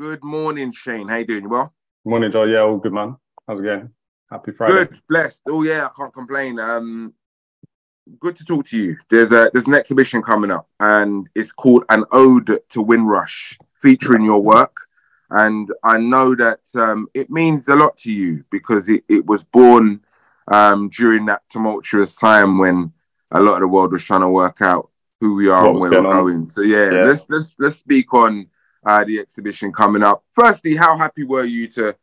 Good morning, Shane. How you doing? You well? Morning, Joe. Yeah, all good, man. How's it going? Happy Friday. Good, blessed. Oh yeah, I can't complain. Good to talk to you. There's an exhibition coming up, and it's called An Ode to Windrush, featuring your work. And I know that it means a lot to you because it was born during that tumultuous time when a lot of the world was trying to work out who we are What and was where we're going on? going. So yeah, Yeah. let's speak on the exhibition coming up. Firstly, how happy were you to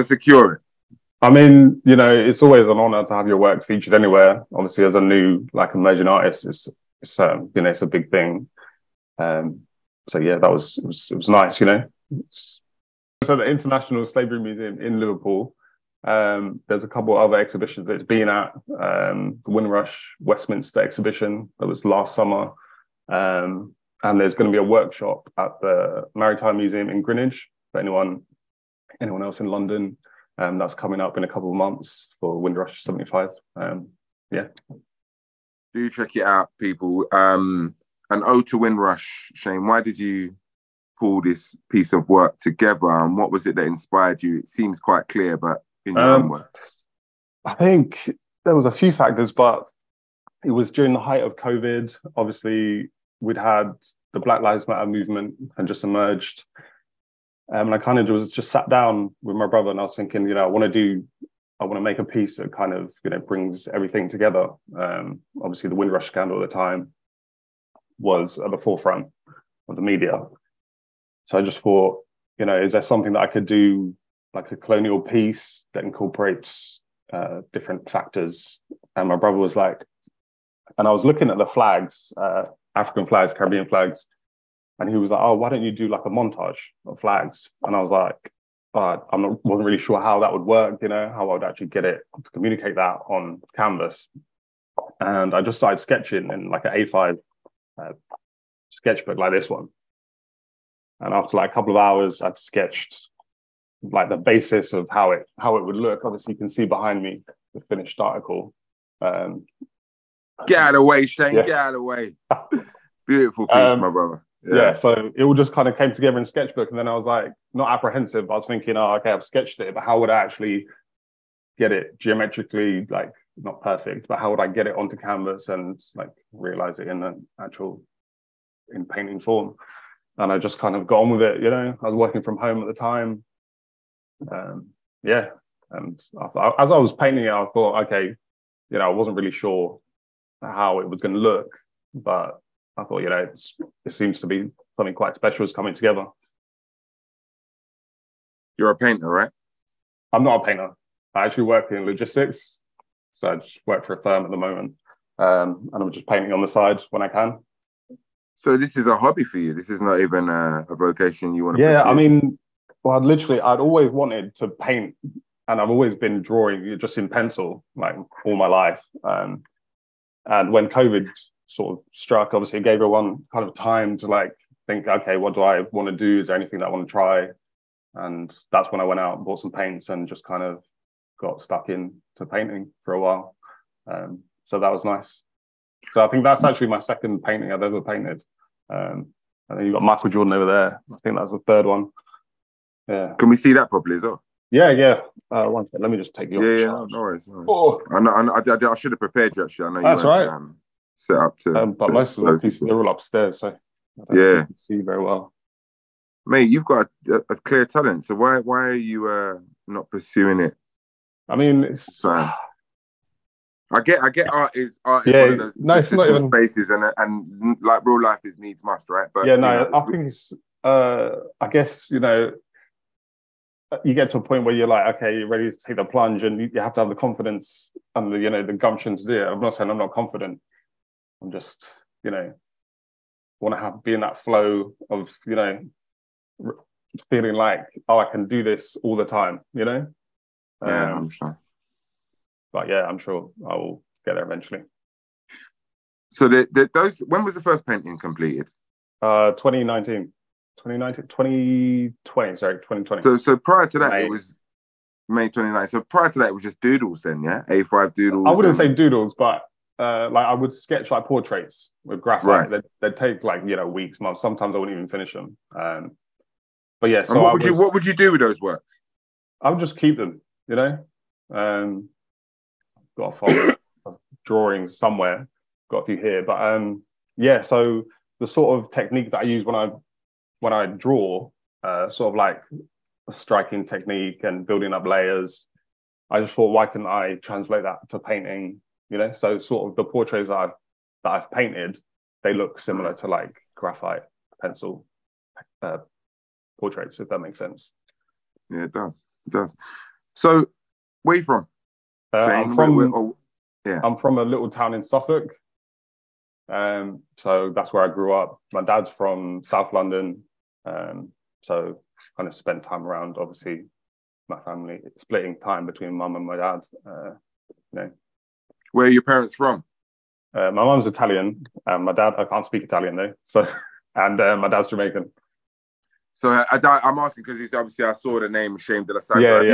secure it? I mean, it's always an honor to have your work featured anywhere. Obviously, as a new, emerging artist, it's it's a big thing. So yeah, it was nice, So the International Slavery Museum in Liverpool. There's a couple of other exhibitions that it's been at. The Windrush Westminster exhibition that was last summer. And there's going to be a workshop at the Maritime Museum in Greenwich for anyone else in London. That's coming up in a couple of months for Windrush 75. Yeah. Do check it out, people. An Ode to Windrush. Shane, why did you pull this piece of work together, and what was it that inspired you? It seems quite clear, but in your own words. I think there was a few factors, but it was during the height of COVID. Obviously, we'd had the Black Lives Matter movement and just emerged. And I kind of just sat down with my brother and I was thinking, I want to make a piece that kind of, brings everything together. Obviously, the Windrush scandal at the time was at the forefront of the media. So I just thought, is there something that I could do, like a colonial piece that incorporates different factors? And my brother was like, and I was looking at the flags, African flags, Caribbean flags, and he was like, oh, why don't you do like a montage of flags? And I was like, wasn't really sure how that would work, how I would actually get it to communicate that on canvas. And I just started sketching in like an A5 sketchbook like this one. And after like a couple of hours, I'd sketched like the basis of how it would look. Obviously, you can see behind me the finished article. Get out of the way, Shane. Yeah. Get out of the way. Beautiful piece, my brother. Yeah, so it all just kind of came together in sketchbook, and then I was like, not apprehensive. I was thinking, okay, I've sketched it, but how would I actually get it geometrically, like not perfect, but how would I get it onto canvas and like realize it in an actual painting form? And I just kind of got on with it. I was working from home at the time. Yeah, and as I was painting it, I thought, okay, I wasn't really sure how it was going to look, but I thought, it seems to be something quite special is coming together. You're a painter, right? I'm not a painter. I actually work in logistics. So I just work for a firm at the moment. And I'm just painting on the side when I can. So this is a hobby for you? This is not even a vocation you want to pursue? I mean, well, I'd always wanted to paint, and I've always been drawing just in pencil, like all my life. And when COVID sort of struck, obviously it gave everyone kind of time to like think, okay, what do I want to do? Is there anything that I want to try? And that's when I went out and bought some paints and just kind of got stuck into painting for a while. So that was nice. So I think that's actually my second painting I've ever painted. And then you've got Michael Jordan over there. I think that's the third one. Yeah. Can we see that properly as well? Yeah. One second. Let me just take you off. Yeah, no worries. Oh. I should have prepared you actually. I know that's you weren't, right. Set up to. But most of the pieces are all upstairs, so I don't see very well. Mate, you've got a clear talent. So why are you not pursuing it? I mean, it's. I get art is one of those it's not even spaces, and like real life is needs must, right? But I think it's. I guess you get to a point where you're like, okay, you're ready to take the plunge, and you have to have the confidence and the gumption to do it. I'm not saying I'm not confident. I'm just, want to be in that flow of, feeling like, I can do this all the time, Yeah, I'm sure. But yeah, I'm sure I will get there eventually. So when was the first painting completed? 2020. So prior to that, It was May 29th. So prior to that, it was just doodles then, yeah? A5 doodles? I wouldn't say doodles, but I would sketch like portraits with graphite. Right. They'd take like, weeks, months. Sometimes I wouldn't even finish them. but yeah, And so what would you do with those works? I would just keep them, you know. Got a folder of drawings somewhere, got a few here, but yeah. So the sort of technique that I use when I draw, sort of like a striking technique and building up layers. I just thought, why can't I translate that to painting? You know, so sort of the portraits that I've painted, they look similar to like graphite pencil portraits, if that makes sense. Yeah, it does. It does. So, where are you from? I'm from a little town in Suffolk. So that's where I grew up. My dad's from South London. So kind of spent time around, obviously, my family, splitting time between mum and my dad. You know. Where are your parents from? My mum's Italian. My dad, I can't speak Italian though. So, and my dad's Jamaican. So I'm asking because obviously I saw the name Shame de la Sandra.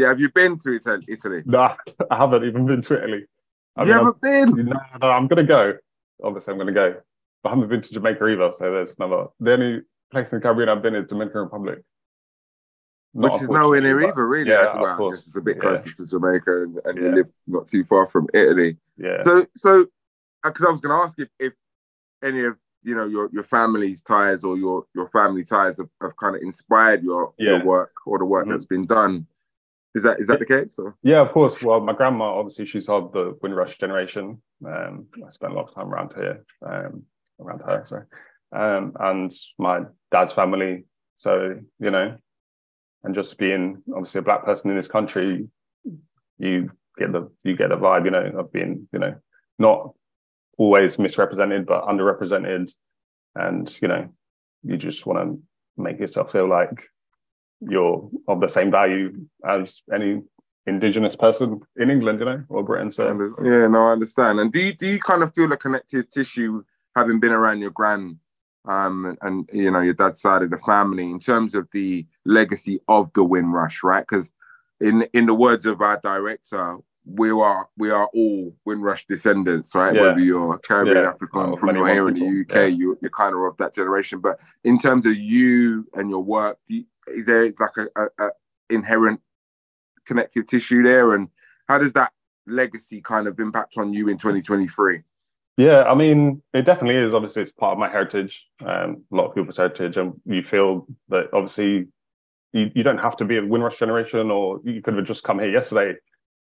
Have you been to Italy? No, I haven't even been to Italy. You haven't been? No, I'm going to go. Obviously, I'm going to go. But I haven't been to Jamaica either, so there's never... The only place in the Caribbean I've been is Dominican Republic. Which is nowhere near either, really. Yeah, I guess it's a bit closer to Jamaica and yeah. You live not too far from Italy. Yeah. So because I was going to ask if any of your family's ties or your family ties have kind of inspired your work or the work that's been done. Is that the case? Or? Yeah, of course. Well, my grandma, obviously, she's of the Windrush generation. I spent a lot of time around here, around her, sorry. And my dad's family. So, you know, and just being obviously a black person in this country, you get the vibe, you know, of being, you know, not always misrepresented, but underrepresented. And, you know, you just want to make yourself feel like you're of the same value as any indigenous person in England, you know, or Britain. So yeah, no, I understand. And do you kind of feel a connective tissue having been around your gran and you know your dad's side of the family in terms of the legacy of the Windrush, right? Because in the words of our director, we are all Windrush descendants, right? Yeah. Whether you're Caribbean, African, from you're here in the UK, you're kind of that generation. But in terms of you and your work, is there like a inherent connective tissue there? And how does that legacy kind of impact on you in 2023? Yeah, I mean, it definitely is. Obviously, it's part of my heritage, a lot of people's heritage. And you feel that obviously you don't have to be a Windrush generation, or you could have just come here yesterday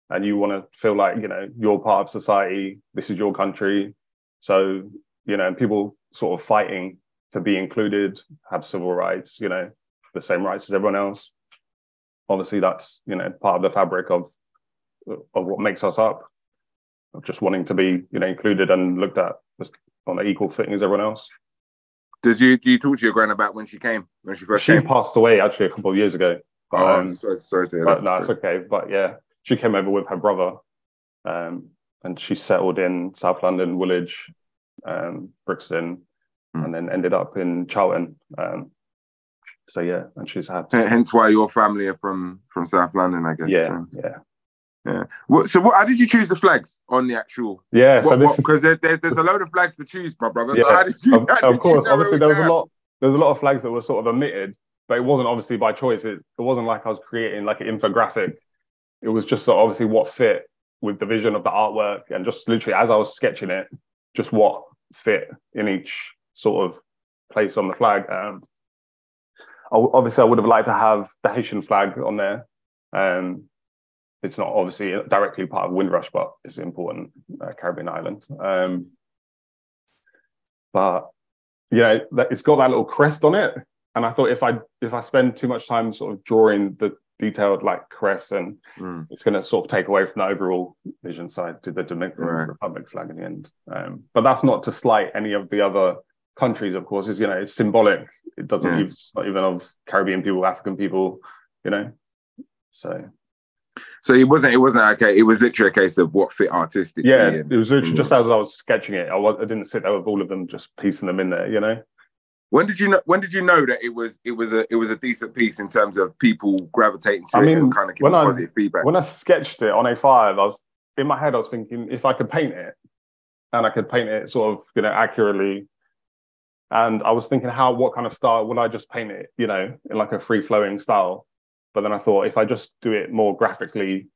and you want to feel like, you know, you're part of society. This is your country. So, you know, people sort of fighting to be included, have civil rights, you know, the same rights as everyone else. Obviously, that's, you know, part of the fabric of what makes us up, of just wanting to be, you know, included and looked at just on an equal footing as everyone else. Do you talk to your gran about when she came? When she first came? She passed away actually a couple of years ago. But, sorry to hear that. No, it's okay. But yeah, she came over with her brother, and she settled in South London, Woolwich, Brixton, and then ended up in Charlton. So yeah, and she's had. Hence why your family are from South London, I guess. Yeah. So how did you choose the flags on the actual? Yeah, because there's a load of flags to choose, my brother. Yeah, so how did you? Of course, obviously there was a lot of flags that were sort of omitted, but it wasn't obviously by choice. It wasn't like I was creating like an infographic. It was just sort of obviously what fit with the vision of the artwork, and just literally as I was sketching it, just what fit in each sort of place on the flag. Obviously, I would have liked to have the Haitian flag on there. It's not obviously directly part of Windrush, but it's an important Caribbean island. But yeah, it's got that little crest on it, and I thought if I spend too much time sort of drawing the detailed like crest, and it's going to sort of take away from the overall vision side to the Dominican Republic flag in the end. But that's not to slight any of the other countries, of course. It's symbolic. It doesn't it's not even of Caribbean people, African people, you know. So it wasn't okay. It was literally a case of what fit artistically. Yeah, it was literally just as I was sketching it. I didn't sit there with all of them, just piecing them in there, you know. When did you know that it was a decent piece in terms of people gravitating to it and kind of giving positive feedback? When I sketched it on A5, in my head I was thinking if I could paint it, and I could paint it sort of, you know, accurately, And I was thinking, what kind of style would I just paint it, you know, in like a free flowing style? But then I thought, if I just do it more graphically,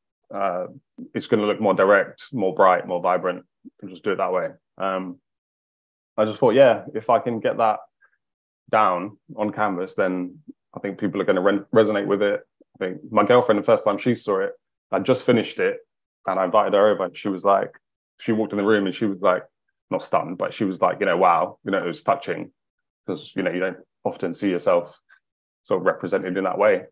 it's going to look more direct, more bright, more vibrant, and just do it that way. I just thought, yeah, if I can get that down on canvas, then I think people are going to resonate with it. I think my girlfriend, the first time she saw it, I just finished it, and I invited her over, and she walked in the room and she was like, not stunned, but she was like, you know, wow, you know, it was touching, because, you know, you don't often see yourself sort of represented in that way.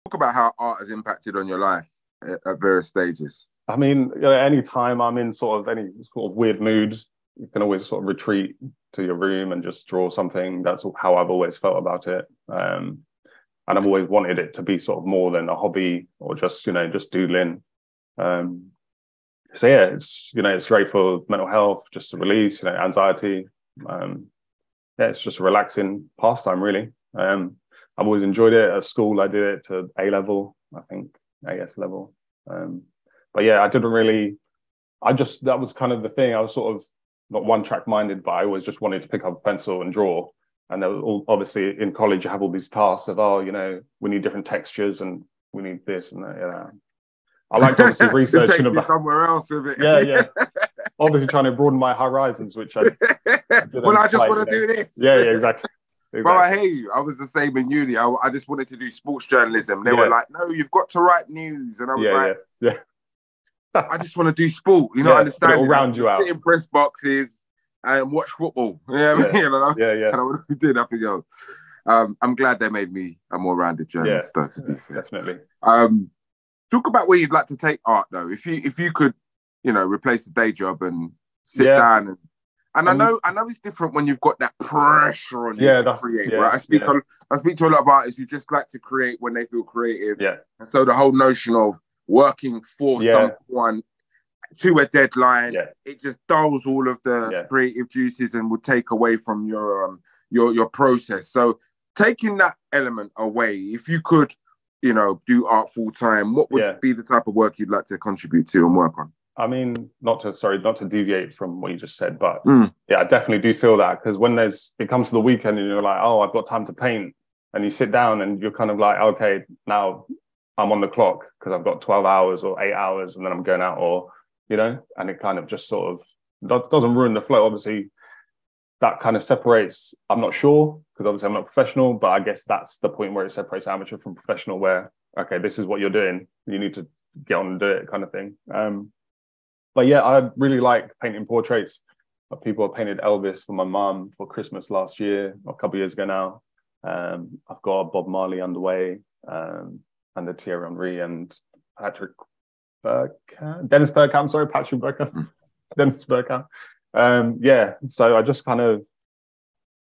Talk about how art has impacted on your life at various stages. I mean, you know, any time I'm in sort of any sort of weird mood, you can always sort of retreat to your room and just draw something. That's how I've always felt about it. And I've always wanted it to be sort of more than a hobby or just, you know, just doodling. So yeah, it's, you know, it's great for mental health, just to release, you know, anxiety. Yeah, it's just a relaxing pastime, really. I've always enjoyed it. At school, I did it to A level, I think, AS level. But yeah, that was kind of the thing. I was sort of not one track minded, but I always just wanted to pick up a pencil and draw. And there was obviously in college, you have all these tasks of, oh, you know, we need different textures and we need this and that. You know, I liked obviously researching about somewhere else with it. Yeah. Obviously trying to broaden my horizons, which I well, I just want to do this. Yeah, exactly. Well, I hear you. I was the same in uni. I just wanted to do sports journalism. They were like, no, you've got to write news. And I was I just want to do sport. You know, understand? It'll round you out. Sit in press boxes and watch football. You know what I mean? You know? Yeah. And I would have did nothing else. I'm glad they made me a more rounded journalist, though, to be fair. Definitely. Talk about where you'd like to take art, though. If you could, you know, replace the day job and sit down and I know it's different when you've got that pressure on you to create, right? I speak to a lot of artists who just like to create when they feel creative. Yeah. And so the whole notion of working for someone to a deadline, it just dulls all of the creative juices and would take away from your process. So taking that element away, if you could, you know, do art full time, what would be the type of work you'd like to contribute to and work on? I mean, not to deviate from what you just said, but yeah, I definitely do feel that, because when it comes to the weekend and you're like, oh, I've got time to paint, and you sit down and you're kind of like, okay, now I'm on the clock because I've got 12 hours or 8 hours and then I'm going out, or, you know, and it kind of just sort of doesn't ruin the flow. Obviously, that kind of separates, I'm not sure, because obviously I'm not professional, but I guess that's the point where it separates amateur from professional, where, okay, this is what you're doing, you need to get on and do it, kind of thing. But yeah, I really like painting portraits of people. I painted Elvis for my mum for Christmas last year, or a couple of years ago now. I've got a Bob Marley underway, and the Thierry Henry and Patrick Bergkamp. Dennis Bergkamp. Yeah, so I just kind of,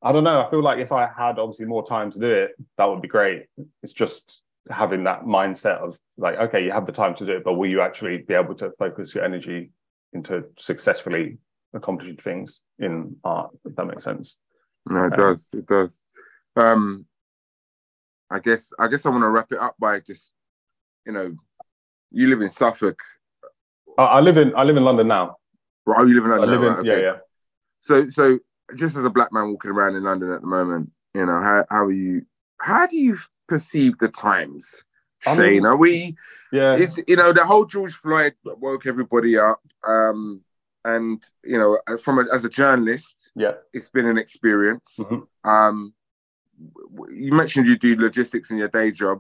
I don't know, I feel like if I had obviously more time to do it, that would be great. It's just having that mindset of like, okay, you have the time to do it, but will you actually be able to focus your energy into successfully accomplishing things in art, if that makes sense? No, it does. It does. I guess I want to wrap it up by just, you know, you live in Suffolk. I live in London now. Right, you live in London now, right? Okay. Yeah. So just as a black man walking around in London at the moment, you know, how do you perceive the times, Shane? Are we? Yeah. It's, you know, the whole George Floyd woke everybody up, and you know, as a journalist, it's been an experience. Mm-hmm. You mentioned you do logistics in your day job.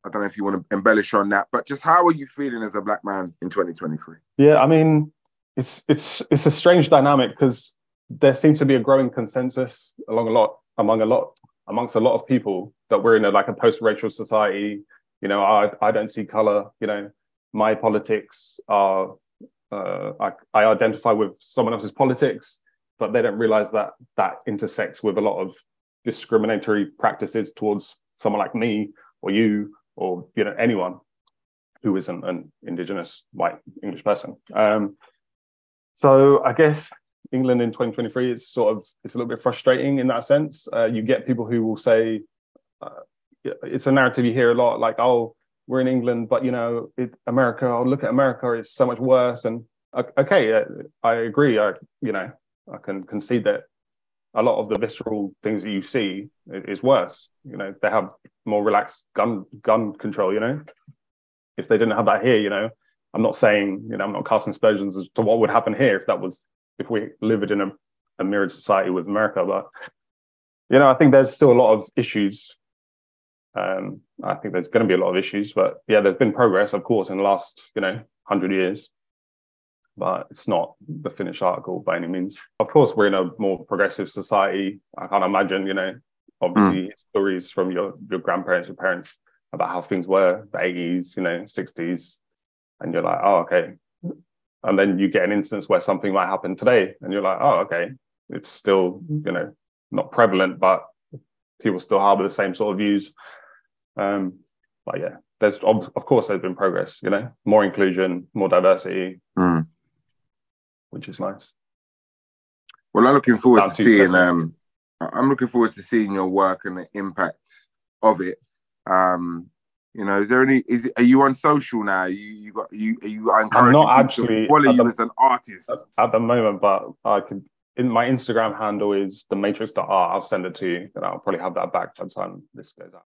I don't know if you want to embellish on that, but just how are you feeling as a black man in 2023? Yeah, I mean, it's a strange dynamic, because there seems to be a growing consensus amongst a lot of people that we're in a post-racial society. You know, I don't see color. You know, my politics are, I identify with someone else's politics, but they don't realize that intersects with a lot of discriminatory practices towards someone like me or you, or, you know, anyone who isn't an indigenous white English person. So I guess England in 2023, it's a little bit frustrating in that sense. You get people who will say, it's a narrative you hear a lot, like, oh, we're in England, but, you know, America, oh, look at America, it's so much worse. And okay, I agree. I can concede that a lot of the visceral things that you see is worse. You know, they have more relaxed gun control. You know, if they didn't have that here, you know, I'm not saying, you know, I'm not casting aspersions as to what would happen here if we lived in a mirrored society with America. But you know, I think there's still a lot of issues. I think there's going to be a lot of issues, but yeah, there's been progress, of course, in the last, you know, 100 years. But it's not the finished article by any means. Of course, we're in a more progressive society. I can't imagine, you know, obviously stories from your grandparents, your parents about how things were, the 80s, you know, 60s. And you're like, oh, okay. And then you get an instance where something might happen today. And you're like, oh, okay. It's still, you know, not prevalent, but people still harbor the same sort of views. But yeah, there's, of course, there's been progress, you know, more inclusion, more diversity. Which is nice. Well, I'm looking forward to seeing. I'm looking forward to seeing your work and the impact of it. You know, is there any? Are you on social now? Are you encouraging I'm not people to follow you as an artist at the moment, but I could. In my Instagram handle is thematrix.art. I'll send it to you, and I'll probably have that back by the time this goes out.